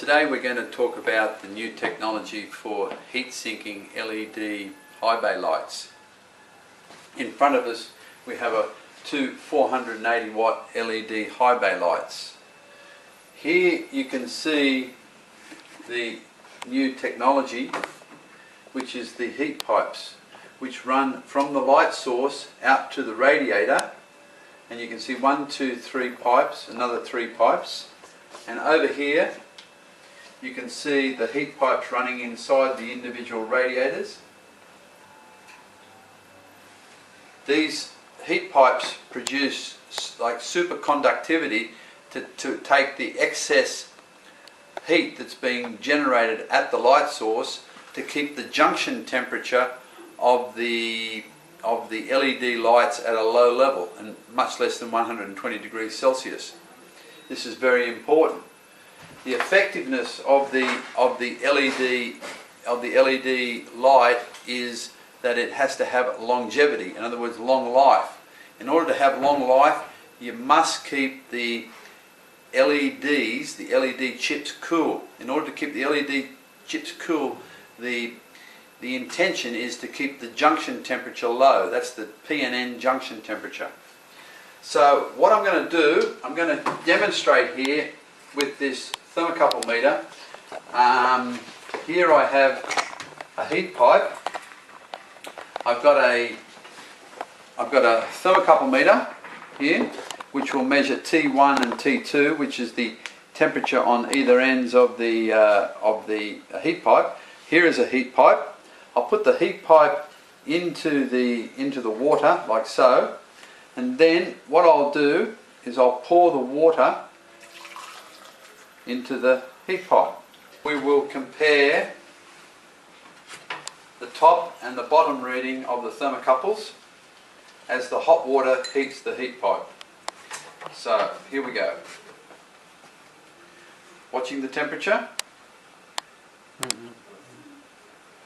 Today we're going to talk about the new technology for heat sinking LED high bay lights. In front of us we have two 480 watt LED high bay lights. Here you can see the new technology, which is the heat pipes, which run from the light source out to the radiator, and you can see 1, 2, 3 pipes, another 3 pipes, and over here you can see the heat pipes running inside the individual radiators. These heat pipes produce like superconductivity to take the excess heat that's being generated at the light source to keep the junction temperature of the LED lights at a low level, and much less than 120 degrees Celsius. This is very important. The effectiveness of the LED light is that it has to have longevity, in other words long life. In order to have long life, you must keep the LEDs, the LED chips, cool. In order to keep the LED chips cool, the intention is to keep the junction temperature low. That's the P and N junction temperature. So what I'm going to do, I'm going to demonstrate here with this thermocouple meter. Here I have a heat pipe. I've got a thermocouple meter here, which will measure T1 and T2, which is the temperature on either ends of the heat pipe. Here is a heat pipe. I'll put the heat pipe into the water like so, and then what I'll do is I'll pour the water into the heat pipe. We will compare the top and the bottom reading of the thermocouples as the hot water heats the heat pipe. So here we go. Watching the temperature.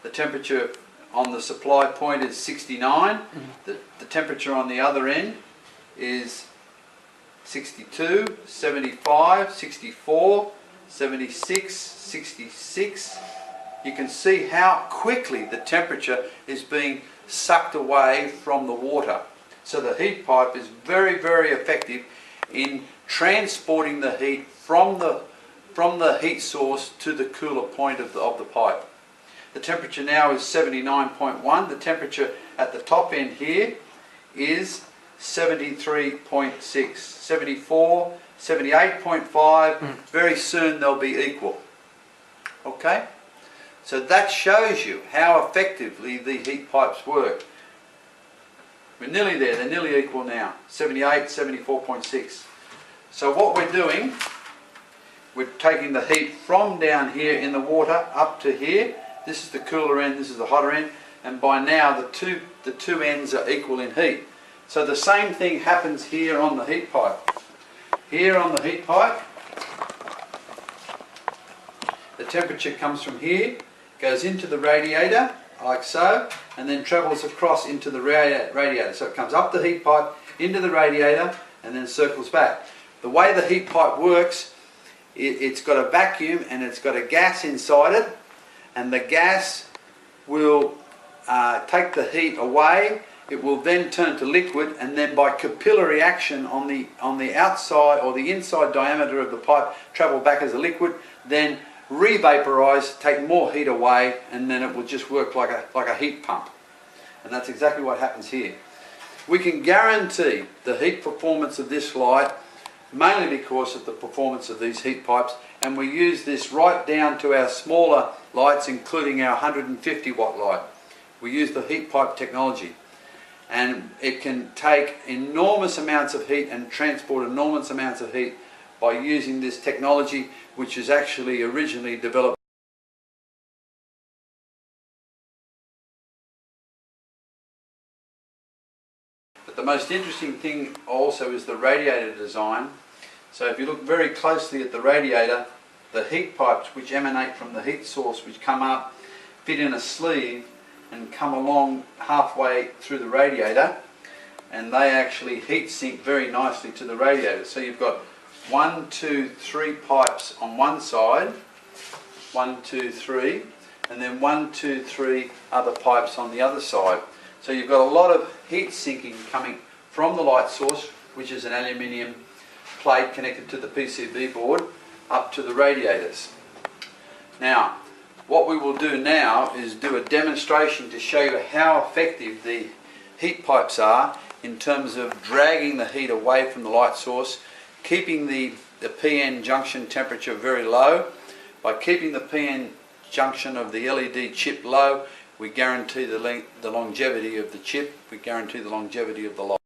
The temperature on the supply point is 69. The temperature on the other end is 62, 75, 64, 76, 66. You can see how quickly the temperature is being sucked away from the water. So the heat pipe is very, very effective in transporting the heat from the heat source to the cooler point of the pipe. The temperature now is 79.1. The temperature at the top end here is 73.6, 74, 78.5. Very soon they'll be equal. Okay? So that shows you how effectively the heat pipes work. We're nearly there. They're nearly equal now. 78, 74.6. So what we're doing, we're taking the heat from down here in the water up to here. This is the cooler end, this is the hotter end, and by now the two ends are equal in heat. So the same thing happens here on the heat pipe. Here on the heat pipe, the temperature comes from here, goes into the radiator like so, and then travels across into the radiator. So it comes up the heat pipe, into the radiator, and then circles back. The way the heat pipe works, it's got a vacuum and it's got a gas inside it, and the gas will take the heat away. It will then turn to liquid, and then by capillary action on the outside or the inside diameter of the pipe travel back as a liquid, then re-vaporize, take more heat away, and then it will just work like a heat pump. And that's exactly what happens here. We can guarantee the heat performance of this light mainly because of the performance of these heat pipes, and we use this right down to our smaller lights, including our 150 watt light. We use the heat pipe technology, and it can take enormous amounts of heat and transport enormous amounts of heat by using this technology, which is actually originally developed. But the most interesting thing also is the radiator design. So if you look very closely at the radiator, the heat pipes which emanate from the heat source, which come up, fit in a sleeve and come along halfway through the radiator, and they actually heat sink very nicely to the radiator. So you've got 1, 2, 3 pipes on one side, 1, 2, 3, and then 1, 2, 3 other pipes on the other side. So you've got a lot of heat sinking coming from the light source, which is an aluminium plate connected to the PCB board, up to the radiators. Now, what we will do now is do a demonstration to show you how effective the heat pipes are in terms of dragging the heat away from the light source, keeping the PN junction temperature very low. By keeping the PN junction of the LED chip low, we guarantee the longevity of the chip, we guarantee the longevity of the light.